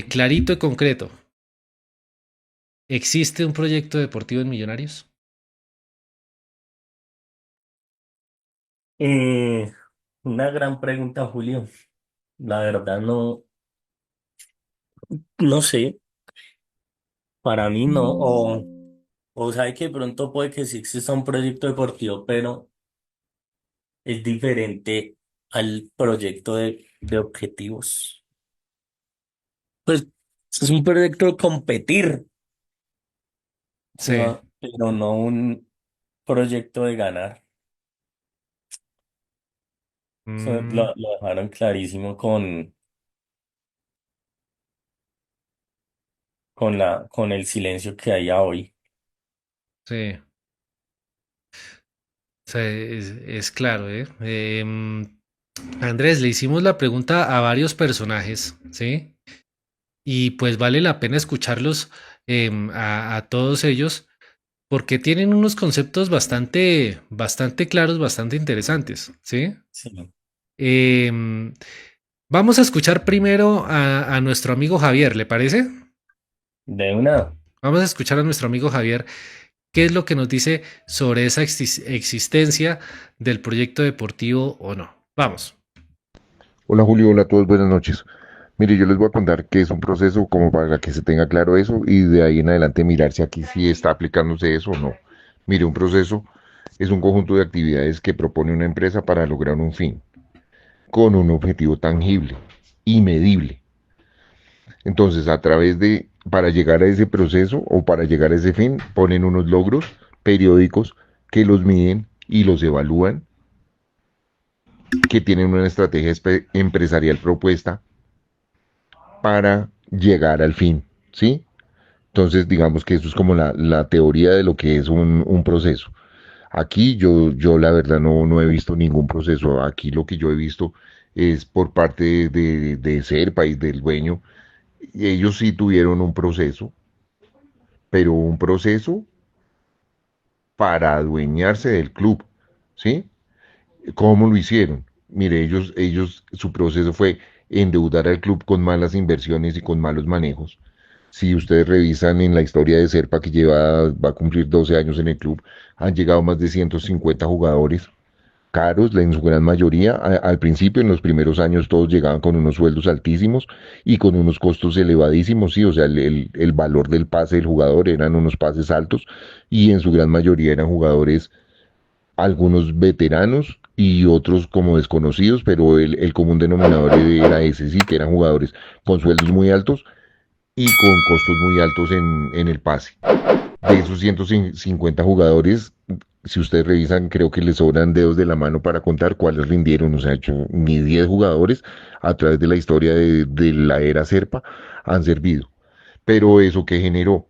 Clarito y concreto. ¿Existe un proyecto deportivo en Millonarios? Eh, una gran pregunta, Julio. La verdad no sé. Para mí no. O sabe que de pronto puede que sí exista un proyecto deportivo, pero es diferente al proyecto de objetivos. Pues es un proyecto de competir, ¿sí Sí. va? Pero no un proyecto de ganar. Eso Mm, lo dejaron clarísimo con el silencio que hay hoy. sí. Sí, es claro, ¿eh? Andrés, le hicimos la pregunta a varios personajes, ¿sí? Y pues vale la pena escucharlos a todos ellos porque tienen unos conceptos bastante claros, bastante interesantes, ¿sí? Sí. Em, Vamos a escuchar primero a nuestro amigo Javier, ¿le parece? De una. Vamos a escuchar a nuestro amigo Javier qué es lo que nos dice sobre esa existencia del proyecto deportivo o no. Vamos. Hola Julio, hola a todos, buenas noches. Mire, yo les voy a contar que es un proceso como para que se tenga claro eso y de ahí en adelante mirar si aquí sí está aplicándose eso o no. Mire, un proceso es un conjunto de actividades que propone una empresa para lograr un fin, con un objetivo tangible y medible. Entonces, para llegar a ese proceso o para llegar a ese fin, ponen unos logros periódicos que los miden y los evalúan, que tienen una estrategia empresarial propuesta para llegar al fin, ¿sí? Entonces, digamos que eso es como la teoría de lo que es un proceso. Aquí yo la verdad no he visto ningún proceso. Aquí lo que yo he visto es por parte de Serpa y del dueño. Ellos sí tuvieron un proceso, pero un proceso para adueñarse del club, ¿sí? ¿Cómo lo hicieron? Mire, su proceso fue endeudar al club con malas inversiones y con malos manejos. Si ustedes revisan en la historia de Serpa, que va a cumplir 12 años en el club, han llegado más de 150 jugadores caros, en su gran mayoría. Al principio, en los primeros años, todos llegaban con unos sueldos altísimos y con unos costos elevadísimos, sí, o sea, el valor del pase del jugador eran unos pases altos y en su gran mayoría eran jugadores, algunos veteranos y otros como desconocidos, pero el común denominador era ese, sí, que eran jugadores con sueldos muy altos y con costos muy altos en el pase. De esos 150 jugadores, si ustedes revisan, creo que les sobran dedos de la mano para contar cuáles rindieron. O sea, hecho, ni 10 jugadores a través de la historia de la era Serpa han servido. Pero eso que generó,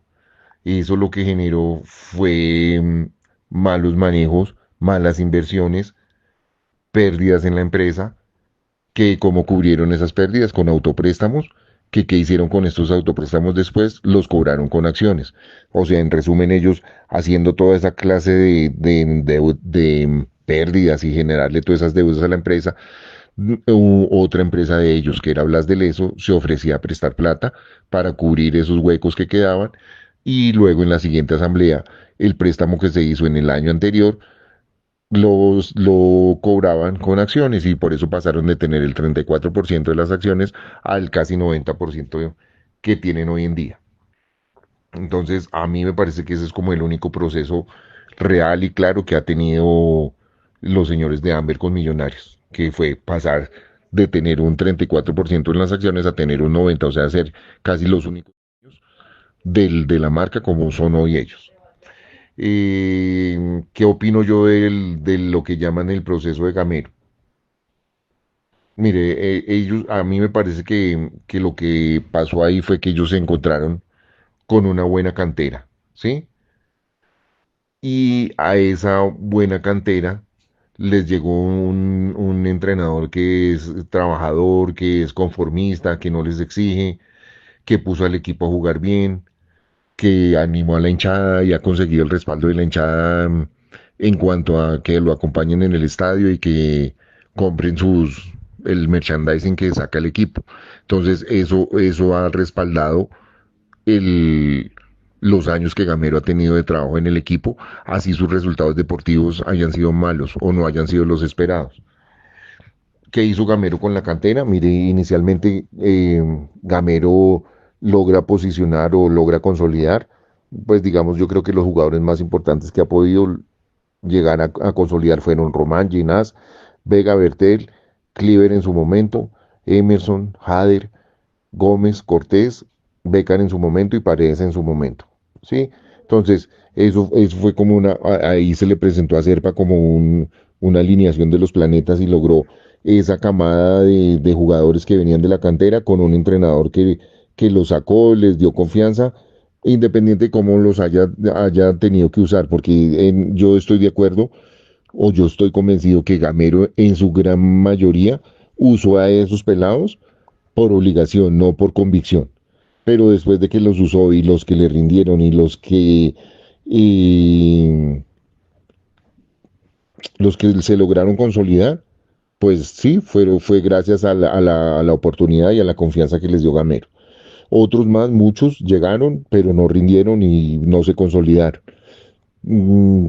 eso lo que generó fue malos manejos, malas inversiones, pérdidas en la empresa, que cómo cubrieron esas pérdidas con autopréstamos, que qué hicieron con estos autopréstamos después, los cobraron con acciones. O sea, en resumen, ellos haciendo toda esa clase de pérdidas y generarle todas esas deudas a la empresa, otra empresa de ellos, que era Blas de Leso, se ofrecía a prestar plata para cubrir esos huecos que quedaban y luego en la siguiente asamblea, el préstamo que se hizo en el año anterior lo cobraban con acciones y por eso pasaron de tener el 34% de las acciones al casi 90% que tienen hoy en día. Entonces, a mí me parece que ese es como el único proceso real y claro que ha tenido los señores de Amber con Millonarios, que fue pasar de tener un 34% en las acciones a tener un 90%, o sea, ser casi los únicos de la marca como son hoy ellos. ¿Qué opino yo de lo que llaman el proceso de Gamero? Mire, a mí me parece que lo que pasó ahí fue que ellos se encontraron con una buena cantera, ¿sí? Y a esa buena cantera les llegó un entrenador que es trabajador, que es conformista, que no les exige, que puso al equipo a jugar bien, que animó a la hinchada y ha conseguido el respaldo de la hinchada en cuanto a que lo acompañen en el estadio y que compren el merchandising que saca el equipo. Entonces, eso ha respaldado el, los años que Gamero ha tenido de trabajo en el equipo, así sus resultados deportivos hayan sido malos o no hayan sido los esperados. ¿Qué hizo Gamero con la cantera? Mire, inicialmente Gamero logra posicionar o logra consolidar, pues digamos, yo creo que los jugadores más importantes que ha podido llegar a consolidar fueron Román, Ginás, Vega, Bertel, Cliver en su momento, Emerson, Jader, Gómez, Cortés, Becar en su momento y Paredes en su momento. ¿Sí? Entonces, eso fue como ahí se le presentó a Serpa como una alineación de los planetas y logró esa camada de jugadores que venían de la cantera con un entrenador que los sacó, les dio confianza, independiente de cómo los haya tenido que usar, porque yo estoy de acuerdo o yo estoy convencido que Gamero en su gran mayoría usó a esos pelados por obligación, no por convicción. Pero después de que los usó y los que le rindieron y y los que se lograron consolidar, pues sí, fue gracias a la oportunidad y a la confianza que les dio Gamero. Otros más, muchos llegaron, pero no rindieron y no se consolidaron.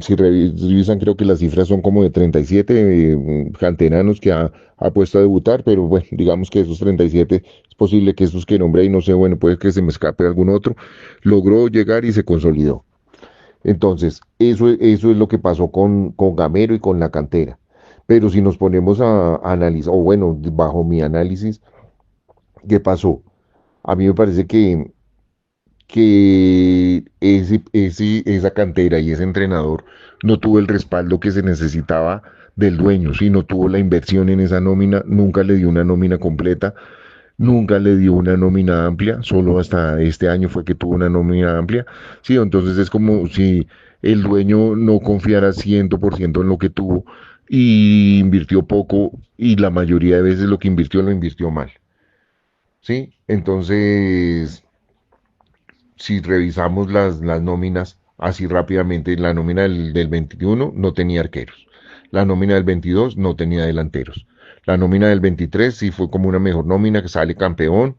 Si revisan, creo que las cifras son como de 37 canteranos que ha puesto a debutar, pero bueno, digamos que esos 37 es posible que esos que nombré y no sé, bueno, puede que se me escape algún otro, logró llegar y se consolidó. Entonces, eso es lo que pasó con Gamero y con la cantera. Pero si nos ponemos a analizar, o bueno, bajo mi análisis, ¿qué pasó? A mí me parece que esa cantera y ese entrenador no tuvo el respaldo que se necesitaba del dueño, sí, no tuvo la inversión en esa nómina, nunca le dio una nómina completa, nunca le dio una nómina amplia, solo hasta este año fue que tuvo una nómina amplia, sí, entonces es como si el dueño no confiara 100% en lo que tuvo y invirtió poco y la mayoría de veces lo que invirtió lo invirtió mal, sí, entonces si revisamos las nóminas así rápidamente, la nómina del 21 no tenía arqueros. La nómina del 22 no tenía delanteros. La nómina del 23 sí fue como una mejor nómina que sale campeón,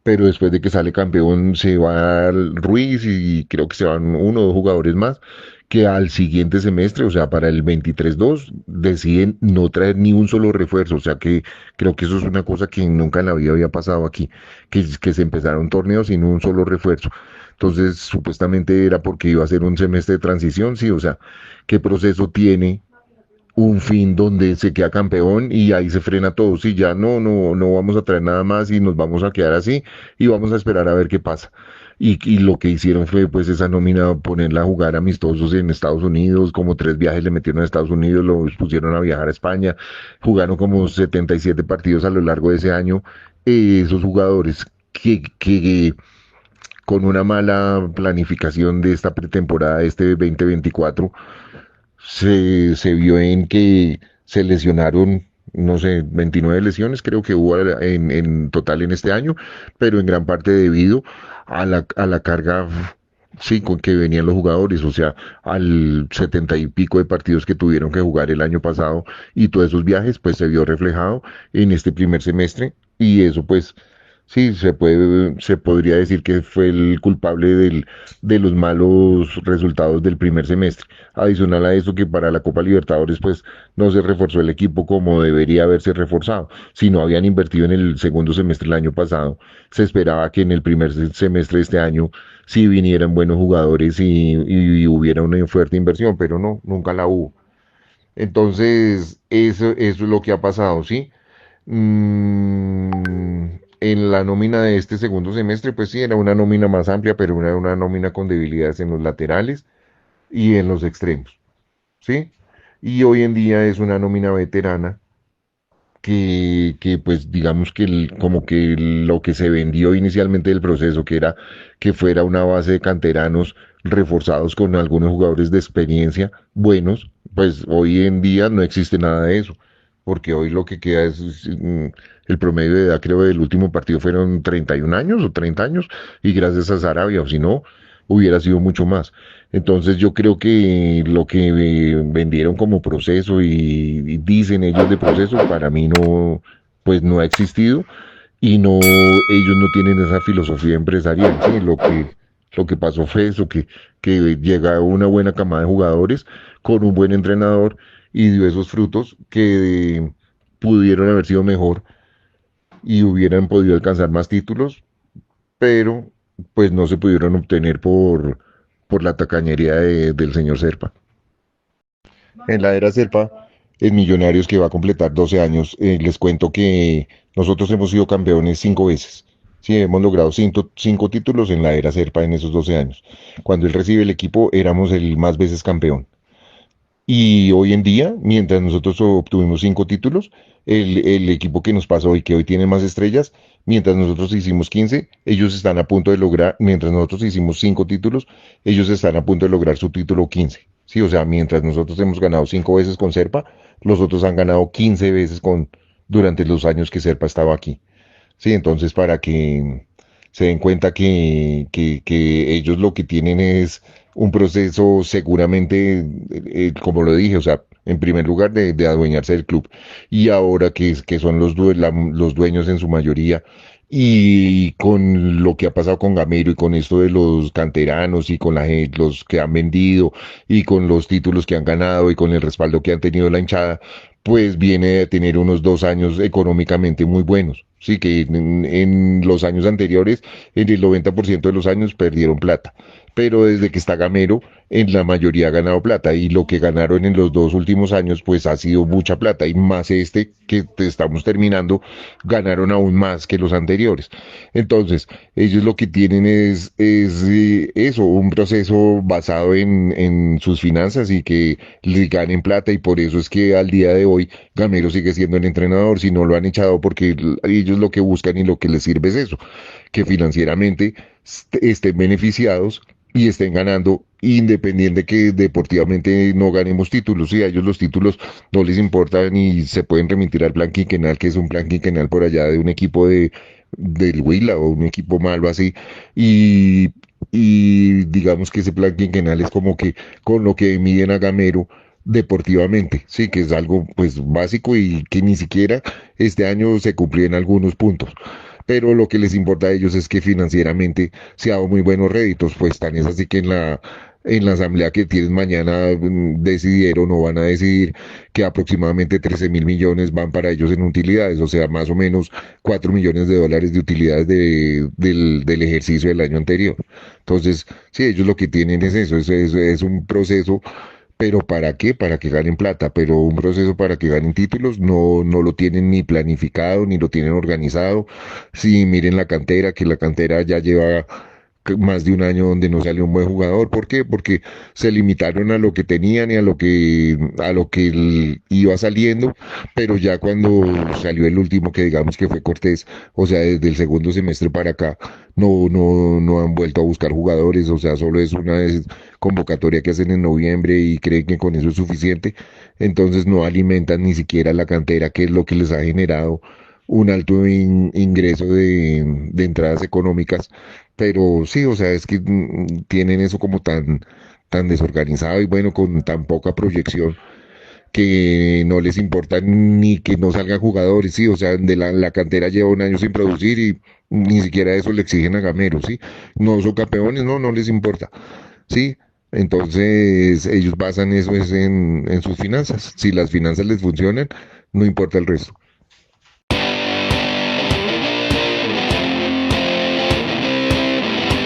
pero después de que sale campeón se va Ruiz y creo que se van uno o dos jugadores más que al siguiente semestre, o sea, para el 23-2, deciden no traer ni un solo refuerzo, o sea que creo que eso es una cosa que nunca en la vida había pasado aquí, que se empezaron torneos sin un solo refuerzo. Entonces, supuestamente era porque iba a ser un semestre de transición, sí, o sea, ¿qué proceso tiene un fin donde se queda campeón y ahí se frena todo? Sí, ya no vamos a traer nada más y nos vamos a quedar así y vamos a esperar a ver qué pasa. Y lo que hicieron fue pues esa nómina ponerla a jugar amistosos en Estados Unidos, como 3 viajes le metieron a Estados Unidos, los pusieron a viajar a España, jugaron como 77 partidos a lo largo de ese año. Esos jugadores que con una mala planificación de esta pretemporada, este 2024, se vio en que se lesionaron, no sé, 29 lesiones creo que hubo en total en este año, pero en gran parte debido a la carga, sí, con que venían los jugadores, o sea, al 70 y pico de partidos que tuvieron que jugar el año pasado y todos esos viajes, pues se vio reflejado en este primer semestre y eso pues sí, se podría decir que fue el culpable de los malos resultados del primer semestre. Adicional a eso que para la Copa Libertadores pues no se reforzó el equipo como debería haberse reforzado. Si no habían invertido en el segundo semestre el año pasado, se esperaba que en el primer semestre de este año sí vinieran buenos jugadores y hubiera una fuerte inversión, pero no, nunca la hubo. Entonces, eso es lo que ha pasado, ¿sí? En la nómina de este segundo semestre, pues sí, era una nómina más amplia, pero era una nómina con debilidades en los laterales y en los extremos, ¿sí? Y hoy en día es una nómina veterana que pues digamos que como que lo que se vendió inicialmente del proceso, que era que fuera una base de canteranos reforzados con algunos jugadores de experiencia buenos, pues hoy en día no existe nada de eso, porque hoy lo que queda es el promedio de edad, creo, del último partido fueron 31 años o 30 años, y gracias a Sarabia, o si no, hubiera sido mucho más. Entonces yo creo que lo que vendieron como proceso y dicen ellos de proceso, para mí pues no ha existido y no, ellos no tienen esa filosofía empresarial, ¿sí? Lo que pasó fue eso, que llega una buena camada de jugadores con un buen entrenador y dio esos frutos que pudieron haber sido mejor y hubieran podido alcanzar más títulos, pero pues no se pudieron obtener por la tacañería del señor Serpa. En la era Serpa, en Millonarios que va a completar 12 años, les cuento que nosotros hemos sido campeones 5 veces. Sí, hemos logrado cinco títulos en la era Serpa en esos 12 años. Cuando él recibe el equipo, éramos el más veces campeón. Y hoy en día, mientras nosotros obtuvimos 5 títulos, el equipo que nos pasó y que hoy tiene más estrellas, mientras nosotros hicimos 15, ellos están a punto de lograr, mientras nosotros hicimos 5 títulos, ellos están a punto de lograr su título 15. Sí, o sea, mientras nosotros hemos ganado 5 veces con Serpa, los otros han ganado 15 veces durante los años que Serpa estaba aquí. Sí, entonces para que se den cuenta que ellos lo que tienen es un proceso seguramente, como lo dije, o sea, en primer lugar de adueñarse del club y ahora que son los dueños en su mayoría y con lo que ha pasado con Gamero y con esto de los canteranos y con los que han vendido y con los títulos que han ganado y con el respaldo que han tenido la hinchada, pues viene a tener unos 2 años económicamente muy buenos. Sí, que en los años anteriores, en el 90% de los años perdieron plata, pero desde que está Gamero, en la mayoría ha ganado plata y lo que ganaron en los 2 últimos años, pues ha sido mucha plata y más este que estamos terminando, ganaron aún más que los anteriores. Entonces, ellos lo que tienen es eso, un proceso basado en sus finanzas y que les ganen plata y por eso es que al día de hoy Gamero sigue siendo el entrenador, si no lo han echado porque ellos lo que buscan y lo que les sirve es eso, que financieramente estén beneficiados y estén ganando independiente que deportivamente no ganemos títulos. Y a ellos los títulos no les importan y se pueden remitir al plan quinquenal, que es un plan quinquenal por allá de un equipo del Huila o un equipo malo así. Y, y digamos que ese plan quinquenal es como que con lo que miden a Gamero deportivamente, sí, que es algo pues básico y que ni siquiera este año se cumplió en algunos puntos. Pero lo que les importa a ellos es que financieramente se ha dado muy buenos réditos, pues tan es así que en la asamblea que tienen mañana decidieron o van a decidir que aproximadamente 13.000 millones van para ellos en utilidades, o sea, más o menos 4 millones de dólares de utilidades del ejercicio del año anterior. Entonces, sí, ellos lo que tienen es eso, es un proceso, pero ¿para qué? Para que ganen plata, pero un proceso para que ganen títulos no lo tienen ni planificado, ni lo tienen organizado. Sí, miren la cantera, que la cantera ya lleva más de un año donde no salió un buen jugador. ¿Por qué? Porque se limitaron a lo que tenían y a lo que iba saliendo, pero ya cuando salió el último, que digamos que fue Cortés, o sea, desde el segundo semestre para acá, no han vuelto a buscar jugadores, o sea, solo es una convocatoria que hacen en noviembre y creen que con eso es suficiente, entonces no alimentan ni siquiera la cantera, que es lo que les ha generado un alto ingreso de entradas económicas, pero sí, o sea, es que tienen eso como tan desorganizado y bueno, con tan poca proyección que no les importa ni que no salgan jugadores, sí, o sea, la cantera lleva un año sin producir y ni siquiera eso le exigen a Gamero, sí, no son campeones, no les importa, sí, entonces ellos basan eso es en sus finanzas, si las finanzas les funcionan, no importa el resto.